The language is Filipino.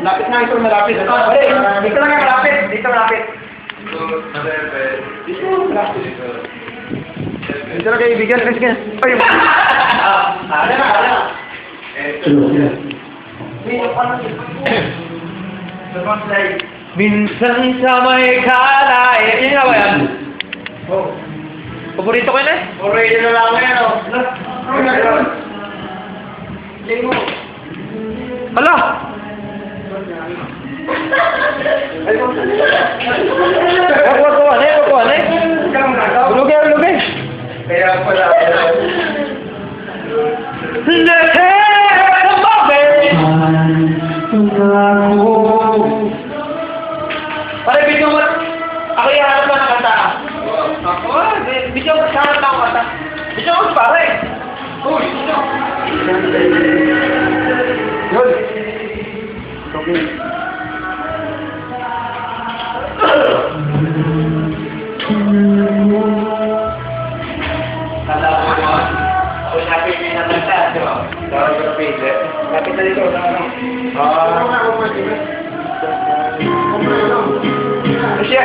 Lapit na ito, malapit. Dito lang nga malapit. Dito malapit. Dito lang kaibigan. Sige. Ay! Ada na. Minsan sa may kalay. Yun nga ba yan? Oo. Paborito ko yun eh? Paborito na lang yan o. Hala! Kukuha na eh. Ulugay. Kaya pala. Pare, video mo. Ako yung harap na kanta. Ako? Video mo sa harap na kanta. Video mo pare. Uy, video. Yun. Okay. Tanda ko mo. Ako yung napipin na kanta. Tawag ko pili. Kapit na dito. Siya,